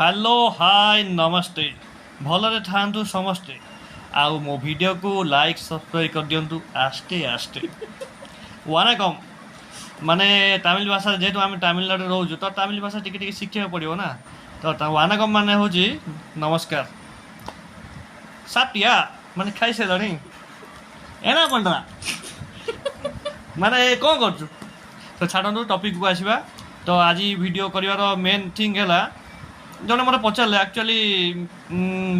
Hello hi नमस्ते भलरे थांतु समस्ते आउ मो वीडियो को लाइक सब्सक्राइब कर दियंतु आस्ते आस्ते वनकम माने तमिल भाषा जेहेतु आम तमिलनाडु रोचु तो तमिल भाषा टिके शिखा पड़ो ना तो वनकम माने हूँ नमस्कार साटिया माने खाई सारे एना पंडा माने कौन कर तो छाड़ू टपिक को आसवा तो आज वीडियो कर मेन थिंग है जड़े मतलब पचारे एक्चुअली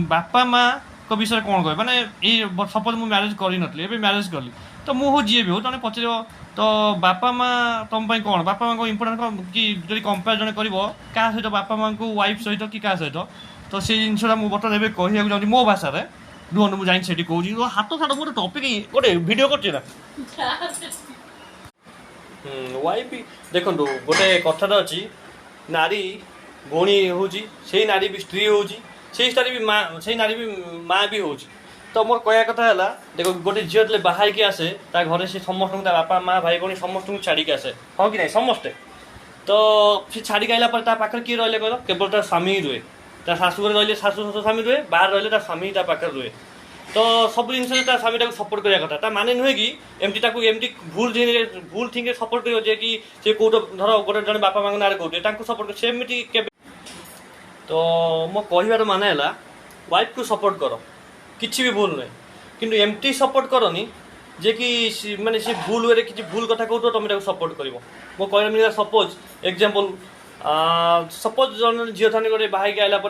बापा माँ को विषय कौन कह मैंने सपोज मुझे म्यारेज कर म्यारेज कली तो मुझे जी भी हो जड़े पचार तो बापा माँ तुम कौन बापा माँ को इम्पोर्टाट कि जो कंपेयर जड़े कर क्या सहित बापा माँ को वाइफ सहित कि क्या सहित तो से जिनसा मुझे बर्तमान एवं कहूँ चाहिए मो भाषा रुहन मुझे जाइए कहूँ हाथ छाड़ गोटे टपिक गोटे भिड कर वाइफ देखो गोटे कथा अच्छी नारी भौणी हूँ से नारी भी स्त्री हूँ से नारी भी माँ भी हूँ तो मोर कह कथा है देखो गोटे झील जो बाहर की आसे ता घरे से समस्त बापा माँ भाई भौणी समस्त छाड़ी आसे हाँ कि नहीं समस्ते तो सी छाड़ी आइला पाखे किए रही कह केवल तार स्वामी रुहे ता शाशु घर रही शाशु शशुर स्वामी रुहे बाहर रही स्वामी पाखे रुहे तो सब जिन स्वामी टाक सपोर्ट करा कथा माने नुहे कि एमती भूल थिंग सपोर्ट कर कि सी कौट धर गोटे जन बापा माँ ना कौटे सपोर्ट सेमती तो मो कहबार माने है वाइफ को सपोर्ट कर किसी भी भूल नुहे कि एमती सपोर्ट करनी जे कि माने सी भूल वे किसी भूल कथा कहू तुम सपोर्ट कर मो कह सपोज एग्जांपल सपोज जन झील थानी गोटे बाहर आइला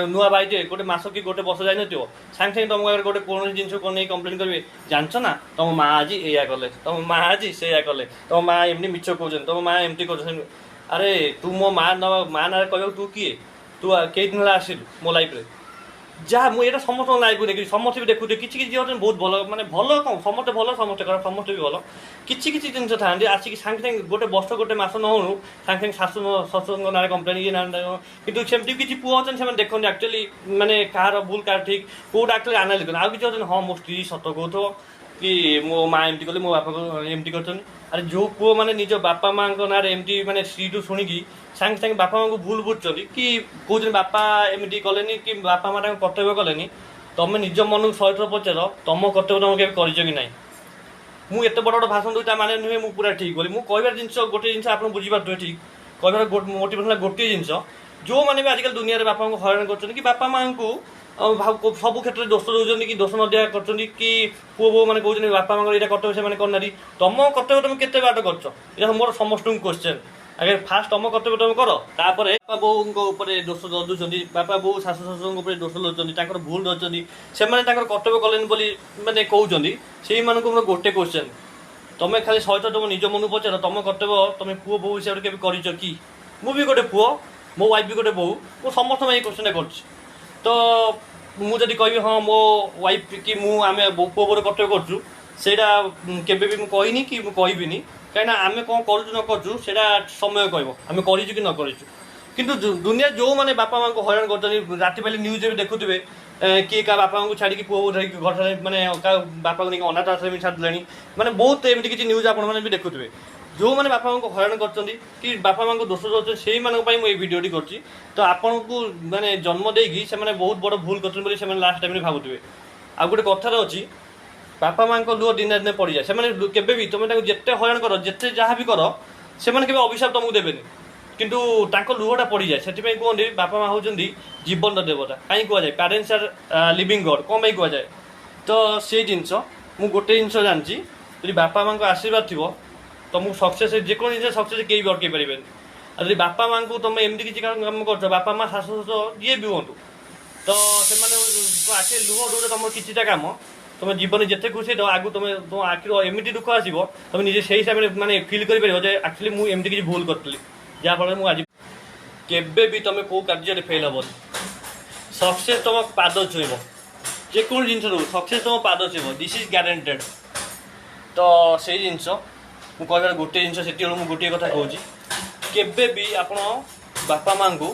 नुआ भाईटे गोटे मस कि गोटे बस जाइन सांगे सांगे तुम गोटे कौन जिन को नहीं कम्प्लेन करेंगे जानच ना तुम माँ आज या कले तुम माँ आज से कले तुम माँ एमती मिछ कौन तुम माँ एमती कर अरे तू मो माँ माँ ना कह तू किए तू कई दिन आसिलु मो लाइफ जहाँ मुझे समस्त लाइफ को देखी समस्त भी देखुए किसी किसी बहुत भल माने भल कौन समस्ते भल समस्ते खराब समस्ते भी भल किसी किसी जिन था आसिक सांगे सांगे गोटे वर्ष गोटे मस न हो सांगे सांगे शाशु शशुर ना कम्प्लेन ये ना कि सेमती किसी पुआ अच्छे से देखते एक्चुअली माने कह भूल कह ठीक कौटा एक्चुअली आनालिज कर किसी अच्छे हाँ मो स्त्री सत कहू कि मो माँ एमती कले मो बापा को एमती कर अरे जो पुओ मैंने निज बापा माँ ना एमती मैंने स्त्री टू शुणिकी सांगे सांगे बापा माँ को भूल बुझुं कि कौन बापा एमती कले कि बापा माँ कर्तव्य कले तुम निज मन को शहे थर पचार तुम कर्तव्य तुम के कर ना मुझे एत बड़ बड़ भाषण दूसरा माने नुहे मुझे पूरा ठीक बोली मुझे कहबार जिन गोटे जिन आप बुझीपारे ठीक कहबार मोटिवेशन गोटे जिन जो मैंने भी आजिकल दुनिया में बापा को हईराण कर बापा माँ को सब क्षेत्र में दोष दौरान कि दोष न दिया कर पुओ बो मैंने कहते बापा माँ यहाँ कर्तव्य से करना तुम कर्तव्य तुम के बाट कर मोर समस्त क्वेश्चन आगे फास्ट तुम कर्तव्य तुम कर तापर बापा बोर दोष लदुंट बापा बो शाशु शशुर दोष लदुंट भूल रही से कर्तव्य कले मैंने कहते से गोटे क्वेश्चन तुम खाली सहित तुम निज मन पचार तुम कर्तव्य तुम पुओ बो हिसाब से कर कि मुझे गोटे पुओ मो वाइफ भी गोटे बो मु समस्त ये क्वेश्चन कर तो मुझे कहि हाँ मो वाइफ कि मुझे पुओ बोर कर्तव्य करा भी कहनी कि कहबी कहीं आम कौन करूँ न करूँ से समय कह आम कर कि न कर दुनिया जो मैंने बापा माँ को हईराण कर राति पाले न्यूज भी देखुए किए क्या बापा माँ को छाड़ी पुओ धरिक घर मैंने बापा को नहीं अनाथ आश्रम छाड़ी मैंने बहुत एमती किसी न्यूज आपने भी देखुए जो मैंने बापा माँ को हईराण कर बापा माँ को दोष दौरान से मुझे भिडियोटी कर तो आपन को मैंने जन्म देगी से बहुत बड़ भूल कर लास्ट टाइम भावुए आ गोटे कथार अच्छी बापा माँ को लुह दिन दिन पड़ जाए से केवे भी तुम जिते हईराण कर जिते जहाँ भी कर से अभिशाप तुमको देवेनि किंतु लुहटा पड़ जाए से कहते बापा माँ हूँ जीवन देवता कहीं कहुए पेरेन्ट्स आर लिविंग गॉड कौन कहुए तो से जिनस मुझे गोटे जिन जानी यदि बापा माँ को आशीर्वाद थी तुमको सक्सेस जेको जिन सक्सेस कई भी अटकई पारे यदि बापा माँ को तुम एमती किसी काम कर बापा माँ शाशु शशुर जी भी हूँ तो से आखिर लुह डूरे तुम किसी काम तुम जीवन जिते खुशी तो आगु तुम तुम आखिर एमती दुख आसो तुम निजे से हिसाब से मैंने फिल कर एक्चुअली मुझे एमती किसी भूल करी जहाँफल मुझे केवे भी तुम कौ कार्य फेल हेन सक्सेस तुम पाद छुईब जेको जिन सक्सेस तुम पाद छुईब दिस इज ग्यारेंटेड तो से जिन मुझे गोटे जिन से गोटे कथा कहूँ केवे भी आप बापा माँ को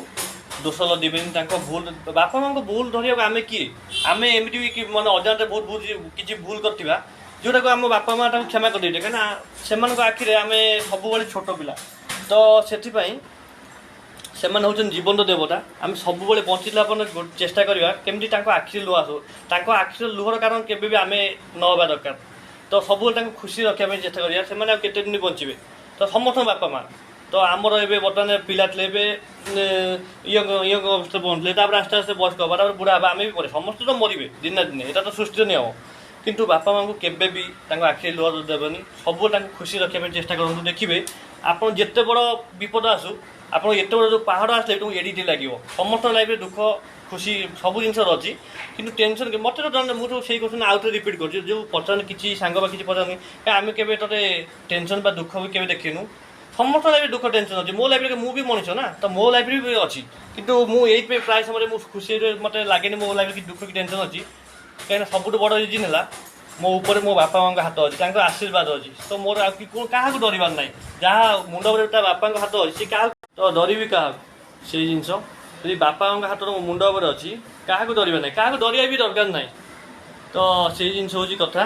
दोष लदेवे भूल बापा माँ को भूल धरिया आम किए आम एमती मैंने अजाणते बहुत बहुत किसी भूल करवा जोटा को आम बापा माँ क्षमा कर कहीं से आखिरे आम सब छोट पिला तो से ସେମାନେ ହେଉଛନ୍ତି ଜୀବନ୍ତ ଦେବତା। ଆମେ ସବୁବେଳେ ବଞ୍ଚିଲା ପରେ ଚେଷ୍ଟା କରିବା କେମିତି ତାଙ୍କ ଆଖିରେ ଲୁହ ଆସୁ। ତାଙ୍କ ଆଖିର ଲୁହର କାରଣ କେବେ ବି ଆମେ ନ ହେବା ଦରକାର। ତ ସବୁବେଳେ ତାଙ୍କୁ ଖୁସି ରଖିବା ପାଇଁ ଚେଷ୍ଟା କରିବା। ସେମାନେ ଆଉ କେତେ ଦିନ ବଞ୍ଚିବେ? ତ ସମସ୍ତଙ୍କ ବାପା ମାଆ, ତ ଆମର ଏବେ ବର୍ତ୍ତମାନ ପିଲା ଥିଲେ, ଏବେ ୟଙ୍ଗ ଅବସ୍ଥାରେ ପହଞ୍ଚିଲେ, ତାପରେ ଆସ୍ତେ ଆସ୍ତେ ବୟସ୍କ ହେବା, ତାପରେ ବୁଢ଼ା ହେବା, ଆମେ ବି ପରେ ସମସ୍ତେ ତ ମରିବେ ଦିନେ ନା ଦିନେ, ଏଇଟା ତ ସୃଷ୍ଟିର ନିୟମ। କିନ୍ତୁ ବାପା ମାଆଙ୍କୁ କେବେ ବି ତାଙ୍କ ଆଖିରେ ଲୁହ ଦେବେନି। ସବୁବେଳେ ତାଙ୍କୁ ଖୁସି ରଖିବା ପାଇଁ ଚେଷ୍ଟା କରନ୍ତୁ। ଦେଖିବେ ଆପଣ ଯେତେ ବଡ଼ ବିପଦ ଆସୁ, ଆପଣ ଏତେ ବଡ଼ ଯେଉଁ ପାହାଡ଼ ଆସିଲେ ଏଠୁ ଏଡ଼ିଟି ଲାଗିବ। ସମସ୍ତଙ୍କ ଲାଇଫ୍ରେ ଦୁଃଖ ଖୁସି ସବୁ ଜିନିଷର ଅଛି, କିନ୍ତୁ ଟେନସନ୍ ମୋତେ ତ ଜଣେ, ମୁଁ ତ ସେଇ କ୍ୱେଶ୍ଚନ୍ ଆଉ ଥରେ ରିପିଟ୍ କରୁଛି। ଯେଉଁ ପଚାରନ୍ତି କିଛି ସାଙ୍ଗ ବା କିଛି ପଚାରନ୍ତି ଆମେ କେବେ ତୋତେ ଟେନସନ୍ ବା ଦୁଃଖ ବି କେବେ ଦେଖିନୁ? ସମସ୍ତ ଲାଇଫ୍ରେ ଦୁଃଖ ଟେନସନ୍ ଅଛି। ମୋ ଲାଇଫ୍ରେ ମୁଁ ବି ମଣିଷ ନା, ତ ମୋ ଲାଇଫ୍ରେ ବି ଅଛି। କିନ୍ତୁ ମୁଁ ଏଇଥିପାଇଁ ପ୍ରାୟ ସମୟରେ ମୁଁ ଖୁସିରେ ମୋତେ ଲାଗେନି ମୋ ଲାଇଫ୍ରେ କିଛି ଦୁଃଖ କି ଟେନସନ୍ ଅଛି। କାହିଁକିନା ସବୁଠୁ ବଡ଼ ରିଜିନ୍ ହେଲା ମୋ ଉପରେ ମୋ ବାପା ମାଆଙ୍କ ହାତ ଅଛି, ତାଙ୍କର ଆଶୀର୍ବାଦ ଅଛି। ତ ମୋର ଆଉ କାହାକୁ ଡରିବାର ନାହିଁ। ଯାହା ମୁଣ୍ଡ ଉପରେ ତା ବାପାଙ୍କ ହାତ ଅଛି, ସେ କାହାକୁ ତ ଡରିବି କାହାକୁ? ସେଇ ଜିନିଷ ଯଦି ବାପା ମାଆଙ୍କ ହାତ ମୋ ମୁଣ୍ଡ ଉପରେ ଅଛି, କାହାକୁ ଡରିବା ନାହିଁ, କାହାକୁ ଡରିବା ବି ଦରକାର ନାହିଁ। ତ ସେଇ ଜିନିଷ ହେଉଛି କଥା।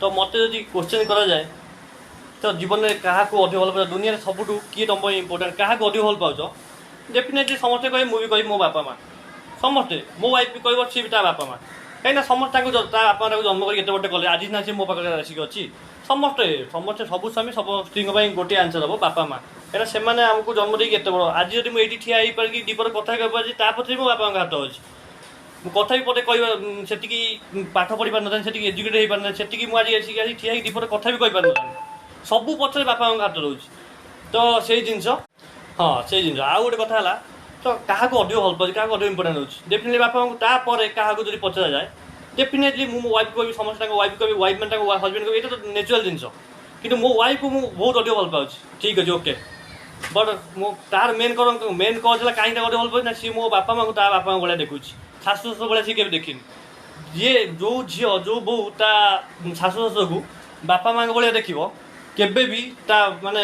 ତ ମୋତେ ଯଦି କ୍ୱେଶ୍ଚନ୍ କରାଯାଏ ତ ଜୀବନରେ କାହାକୁ ଅଧିକ ଭଲ ପାଉଛ, ଦୁନିଆରେ ସବୁଠୁ କିଏ ତୁମ ପାଇଁ ଇମ୍ପୋର୍ଟାଣ୍ଟ, କାହାକୁ ଅଧିକ ଭଲ ପାଉଛ? ଡେଫିନେଟଲି ସମସ୍ତେ କହିବେ, ମୁଁ ବି କହିବି ମୋ ବାପା ମାଆ। ସମସ୍ତେ, ମୋ ୱାଇଫ୍ ବି କହିବ ସିଏ ବି ତା ବାପା ମାଆ। କାହିଁକିନା ସମସ୍ତେ ତାଙ୍କୁ ତା ବାପା ତାକୁ ଜନ୍ମ କରି ଏତେ ଗୋଟେ କଲେ, ଆଜି ନା ସେ ମୋ ପାଖରେ ଆସିକି ଅଛି। ସମସ୍ତେ ସବୁ ସ୍ୱାମୀ ସବୁ ସ୍ତ୍ରୀଙ୍କ ପାଇଁ ଗୋଟିଏ ଆନ୍ସର୍ ହେବ ବାପା ମାଆ। କାହିଁକିନା ସେମାନେ ଆମକୁ ଜନ୍ମ ଦେଇକି ଏତେ ବଡ଼, ଆଜି ଯଦି ମୁଁ ଏଇଠି ଠିଆ ହେଇପାରିକି ଦିପଦ କଥା କହିପାରୁଛି, ତା ପଛରେ ମୋ ବାପାଙ୍କ ହାତ ଅଛି। ମୁଁ କଥା ବି ପଟେ କହିବା ସେତିକି ପାଠ ପଢ଼ି ପାରିନଥାନ୍ତି, ସେତିକି ଏଜୁକେଟ୍ ହେଇପାରିନଥାନ୍ତି, ସେତିକି ମୁଁ ଆଜି ଆସିକି ଠିଆ ହେଇକି ଦିପଦ କଥା ବି କହିପାରିନଥାନ୍ତି। ସବୁ ପଛରେ ବାପା ମାଆଙ୍କ ହାତ ରହୁଛି। ତ ସେଇ ଜିନିଷ, ହଁ ସେଇ ଜିନିଷ। ଆଉ ଗୋଟେ କଥା ହେଲା, ତ କାହାକୁ ଅଧିକ ଭଲ ପାଉଛି, କାହାକୁ ଅଧିକ ଇମ୍ପୋର୍ଟାଣ୍ଟ ହେଉଛି? ଡେଫିନେଟଲି ବାପା ମାଆଙ୍କୁ। ତାପରେ କାହାକୁ ଯଦି ପଚରାଯାଏ, ଡେଫିନେଟଲି ମୁଁ ମୋ ୱାଇଫ୍ କହିବି, ସମସ୍ତେ ତାଙ୍କ ୱାଇଫ୍ କହିବି, ୱାଇଫ୍ ମାନେ ତାଙ୍କ ହଜବେଣ୍ଡ କହିବି, ଏଇଟା ତ ନ୍ୟାଚୁରାଲ୍ ଜିନିଷ। କିନ୍ତୁ ମୋ ୱାଇଫ୍କୁ ମୁଁ ବହୁତ ଅଧିକ ଭଲ ପାଉଛି, ଠିକ୍ ଅଛି, ଓକେ। ବଟ୍ ମୁଁ ତାର ମେନ୍ କଜ୍ ହେଲା କାହିଁକି ତାକୁ ଅଧିକ ଭଲ ପାଉଛି ନା, ସିଏ ମୋ ବାପା ମାଆଙ୍କୁ ତା ବାପାଙ୍କ ଭଳିଆ ଦେଖୁଛି। ଶାଶୁ ଶ୍ୱଶୁର ଭଳିଆ ସିଏ କେବେ ଦେଖିନି। ଯିଏ ଯେଉଁ ଝିଅ ଯେଉଁ ବୋଉ ତା ଶାଶୁ ଶ୍ୱଶୁରକୁ ବାପା ମାଆଙ୍କ ଭଳିଆ ଦେଖିବ, କେବେ ବି ତା ମାନେ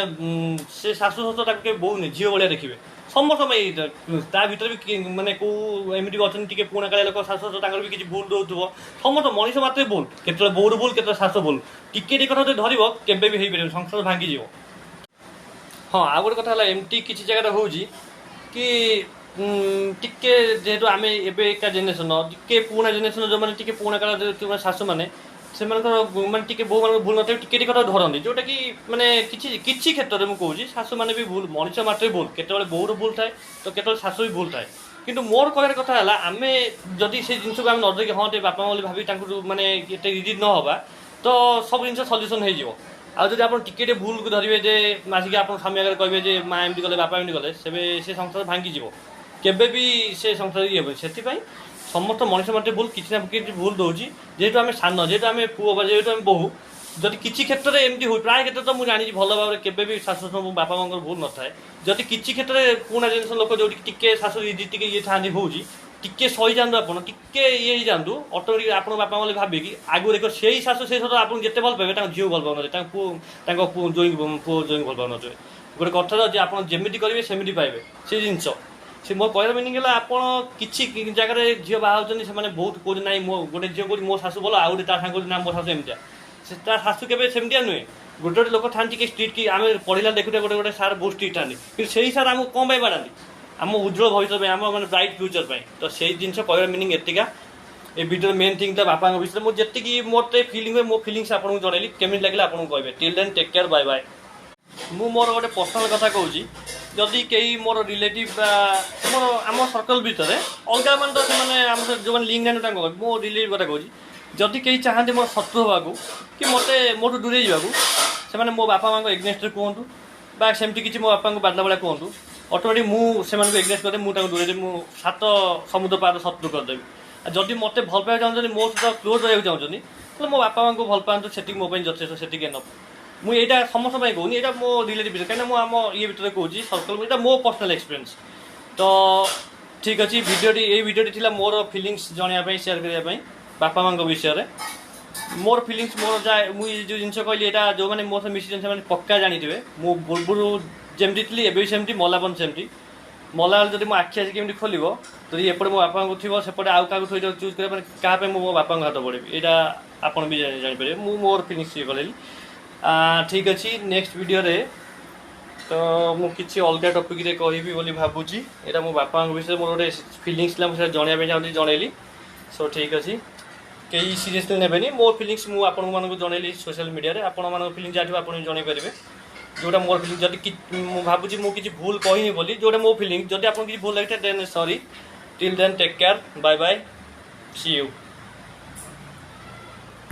ସେ ଶାଶୁ ଶ୍ୱଶୁର ତାକୁ କେବେ ବୋଉ ନୁହେଁ, ଝିଅ ଭଳିଆ ଦେଖିବେ। ସମସ୍ତ ପାଇଁ ଏଇଟା। ତା ଭିତରେ ବି ମାନେ କେଉଁ ଏମିତି ବି ଅଛନ୍ତି ଟିକେ ପୁରୁଣା କାଳିଆ ଲୋକ, ଶାଶୁ ଶ୍ୱଶୁର ତାଙ୍କର ବି କିଛି ଭୁଲ ଦେଉଥିବ। ସମସ୍ତ ମଣିଷ ମାତ୍ରେ ଭୁଲ, କେତେବେଳେ ବୋଉର ଭୁଲ, କେତେବେଳେ ଶାଶୁ ଭୁଲ। ଟିକେ ଟିକେ କଥା ଯଦି ଧରିବ କେବେ ବି ହେଇପାରିବ, ସଂସାର ଭାଙ୍ଗିଯିବ। ହଁ, ଆଉ ଗୋଟେ କଥା ହେଲା, ଏମିତି କିଛି ଜାଗାରେ ହେଉଛି କି ଟିକେ ଯେହେତୁ ଆମେ ଏବେ ଏକା ଜେନେରେସନ୍, ଟିକେ ପୁରୁଣା ଜେନେରେସନ୍, ଯେଉଁମାନେ ଟିକେ ପୁରୁଣା କାଳରେ ଯେଉଁମାନେ ଶାଶୁମାନେ, ସେମାନଙ୍କର ମାନେ ଟିକେ ବୋଉମାନଙ୍କ ଭୁଲ ନଥାଏ, ଟିକେ ଟିକେ କଥା ଧରନ୍ତି। ଯେଉଁଟାକି ମାନେ କିଛି କ୍ଷେତ୍ରରେ ମୁଁ କହୁଛି ଶାଶୁମାନେ ବି ଭୁଲ, ମଣିଷ ମାତ୍ରେ ଭୁଲ। କେତେବେଳେ ବୋଉର ଭୁଲ ଥାଏ ତ କେତେବେଳେ ଶାଶୁ ବି ଭୁଲ ଥାଏ। କିନ୍ତୁ ମୋର କହିବାର କଥା ହେଲା, ଆମେ ଯଦି ସେ ଜିନିଷକୁ ଆମେ ନ ଦେଇକି ହଁ ଟିକେ ବାପା ମାଆ ବୋଲି ଭାବି ତାଙ୍କୁ ମାନେ ଏତେ ରିଜିଡ୍ ନ ହେବା, ତ ସବୁ ଜିନିଷ ସଲ୍ୟୁସନ୍ ହେଇଯିବ। ଆଉ ଯଦି ଆପଣ ଟିକେ ଟିକେ ଭୁଲକୁ ଧରିବେ, ଯେ ଆସିକି ଆପଣ ସ୍ୱାମୀ ଆଗରେ କହିବେ ଯେ ମାଆ ଏମିତି କଲେ, ବାପା ଏମିତି କଲେ, ସେବେ ସେ ସଂସାର ଭାଙ୍ଗିଯିବ। କେବେ ବି ସେ ସଂସାର ଇଏ ହେବନି। ସେଥିପାଇଁ ସମସ୍ତ ମଣିଷ ମାତ୍ରେ ଭୁଲ, କିଛି ନା କିଛି ଭୁଲ ଦେଉଛି। ଯେହେତୁ ଆମେ ସାନ, ଯେହେତୁ ଆମେ ପୁଅ ବା ଯେହେତୁ ଆମେ ବୋହୂ, ଯଦି କିଛି କ୍ଷେତ୍ରରେ ଏମିତି ହୁଏ, ପ୍ରାୟ କ୍ଷେତ୍ରରେ ତ ମୁଁ ଜାଣିଛି ଭଲ ଭାବରେ କେବେ ବି ଶାଶୁ ଶ୍ୱଶୁର ବାପା ମାଆଙ୍କର ଭୁଲ ନଥାଏ। ଯଦି କିଛି କ୍ଷେତ୍ରରେ ପୁରୁଣା ଜେନେରେସନ୍ ଲୋକ ଯେଉଁଠି ଟିକେ ଶାଶୁ ଟିକେ ଇଏ ଥାନ୍ତି ହେଉଛି, ଟିକେ ସହିଯାଆନ୍ତୁ, ଆପଣ ଟିକେ ଇଏ ହେଇଯାଆନ୍ତୁ, ଅଟୋମେଟିକ୍ ଆପଣଙ୍କ ବାପା ବୋଲି ଭାବିକି ଆଗକୁ ଦେଖ ସେଇ ଶାଶୁ ସେଇ ଶ୍ୱଶୁର ଆପଣଙ୍କୁ ଯେତେ ଭଲ ପାଇବେ, ତାଙ୍କ ଝିଅକୁ ଭଲ ପାଉନଥିବେ, ତାଙ୍କ ପୁଅ ଜୋଇଁକୁ ଭଲ ପାଉନଥିବେ। ଗୋଟେ କଥାରେ ଅଛି, ଆପଣ ଯେମିତି କରିବେ ସେମିତି ପାଇବେ। ସେଇ ଜିନିଷ ସେ ମୋ କହିବାର ମିନିଂ ହେଲା, ଆପଣ କିଛି ଜାଗାରେ ଝିଅ ବାହା ହେଉଛନ୍ତି, ସେମାନେ ବହୁତ କହୁଛନ୍ତି ନାହିଁ ମୋ ଗୋଟେ ଝିଅ କହୁଛି ମୋ ଶାଶୁ ଭଲ, ଆଉ ଗୋଟେ ତା ସାଙ୍ଗ କହୁଛି ନା ମୋ ଶାଶୁ ଏମିତିଆ। ସେ ତା ଶାଶୁ କେବେ ସେମିତିଆ ନୁହେଁ। ଗୋଟେ ଲୋକ ଥାନ୍ତି କି ଷ୍ଟ୍ରିଟ୍, କି ଆମେ ପଢ଼ିଲା ଦେଖୁଥିବା ଗୋଟେ ସାର୍ ବହୁତ ଷ୍ଟ୍ରିଟ୍ ଥାନ୍ତି, କିନ୍ତୁ ସେଇ ସାର୍ ଆମକୁ କ'ଣ ପାଇଁ ବାଡ଼ାନ୍ତି? ଆମ ଉଜ୍ଜ୍ୱଳ ଭବିଷ୍ୟତ ପାଇଁ, ଆମ ମାନେ ବ୍ରାଇଟ୍ ଫ୍ୟୁଚର୍ ପାଇଁ। ତ ସେଇ ଜିନିଷ କହିବାର ମିନିଂ ଏତିକା। ଏ ଭିଡ଼ିଓର ମେନ୍ ଥିଙ୍ଗ ଥିଲା ବାପାଙ୍କ ବିଷୟରେ। ମୁଁ ଯେତିକି ମୋତେ ଫିଲିଂ ହୁଏ, ମୋ ଫିଲିଂସ୍ ଆପଣଙ୍କୁ ଜଣେଇଲି। କେମିତି ଲାଗିଲା ଆପଣଙ୍କୁ କହିବେ। Till then take care, bye bye. ମୁଁ ମୋର ଗୋଟେ ପର୍ସନାଲ୍ କଥା କହୁଛି, ଯଦି କେହି ମୋର ରିଲେଟିଭ୍ ବା ମୋର ଆମ ସର୍କଲ୍ ଭିତରେ ଅଲଗା ମାନେ ତ ସେମାନେ ଆମ ଯେଉଁମାନେ ଲିଙ୍କ୍ ନାହାନ୍ତି ତାଙ୍କ କହିବି, ମୋ ରିଲେଟିଭ୍ କଥା କହୁଛି, ଯଦି କେହି ଚାହାନ୍ତି ମୋର ଶତ୍ରୁ ହେବାକୁ କି ମୋତେ ମୋଠୁ ଦୂରେଇ ଯିବାକୁ, ସେମାନେ ମୋ ବାପା ମାଆଙ୍କ ଏଗେନଷ୍ଟରେ କୁହନ୍ତୁ ବା ସେମିତି କିଛି ମୋ ବାପାଙ୍କୁ ବାଧିଲା ଭଳିଆ କୁହନ୍ତୁ, ଅଟୋମେଟିକ୍ ମୁଁ ସେମାନଙ୍କୁ ଏଗେନଷ୍ଟ କରିଦେବି, ମୁଁ ତାଙ୍କୁ ଦୂରେଇ ଦେବି, ମୁଁ 7 ସମୁଦ୍ର ପାର ଶତ୍ରୁ କରିଦେବି। ଆଉ ଯଦି ମୋତେ ଭଲ ପାଇବାକୁ ଚାହୁଁଛନ୍ତି, ମୋ ସହିତ କ୍ଲୋଜ୍ ରହିବାକୁ ଚାହୁଁଛନ୍ତି, ତାହେଲେ ମୋ ବାପା ମାଆଙ୍କୁ ଭଲ ପାଆନ୍ତୁ, ସେତିକି ମୋ ପାଇଁ ଯଥେଷ୍ଟ, ସେତିକି ଏନଫ୍। ମୁଁ ଏଇଟା ସମସ୍ତଙ୍କ ପାଇଁ କହୁନି, ଏଇଟା ମୋ ରିଲେଟିଭ୍ ଭିତରେ, କାହିଁକିନା ମୁଁ ଆମ ଇଏ ଭିତରେ କହୁଛି ସର୍କଲ୍, ଏଇଟା ମୋ ପର୍ସନାଲ୍ ଏକ୍ସପିରିଏନ୍ସ। ତ ଠିକ୍ ଅଛି, ଏଇ ଭିଡ଼ିଓଟି ଥିଲା ମୋର ଫିଲିଂସ୍ ଜଣାଇବା ପାଇଁ, ସେୟାର କରିବା ପାଇଁ ବାପା ମାଆଙ୍କ ବିଷୟରେ। ମୋର ଫିଲିଂସ୍, ମୋର ଯାଏ, ମୁଁ ଯେଉଁ ଜିନିଷ କହିଲି, ଏଇଟା ଯେଉଁମାନେ ମୋ ସହ ମିଶିଛନ୍ତି ସେମାନେ ପକ୍କା ଜାଣିଥିବେ। ମୁଁ ପୂର୍ବରୁ ଯେମିତି ଥିଲି, ଏବେ ବି ସେମିତି, ମଲା ପର୍ଯ୍ୟନ୍ତ ସେମିତି। ମଲାବେଳେ ଯଦି ମୋ ଆଖି ଆସି କେମିତି ଖୋଲିବ, ଯଦି ଏପଟେ ମୋ ବାପାଙ୍କୁ ଥିବ, ସେପଟେ ଆଉ କାହାକୁ ଥୋଇ ଚୁଜ୍ କରିବା, ମାନେ କାହା ପାଇଁ ମୁଁ ମୋ ବାପାଙ୍କ ହାତ ପଢ଼ିବି, ଏଇଟା ଆପଣ ବି ଜାଣିପାରିବେ। ମୁଁ ମୋର ଫିଲିଂସ୍ ଇଏ କଲେଲି। ଠିକ୍ ଅଛି, ନେକ୍ସଟ ଭିଡ଼ିଓରେ तो मु किसी अलग टॉपिक रे कहबी बोली भाबुची एटा मो बापा विषय मोर गोटे फिलिंग्स ला मुझे जनइबा चाहूँगी जनइली सो ठीक अच्छे कई सीरियसली नेबेनी मो फिलिंग्स मु आपण मानक जनइली सोशल मीडिया रे आपण मानक फिलिंग जाठी आपण जणै परिबे जोटा मोर फिलिंग जदि मु भाबुची मु किसी भूल कहिनी बोली जोटा मो फिलिंग जदि आपण किसी भूल लगे then sorry till then take care bye bye see you.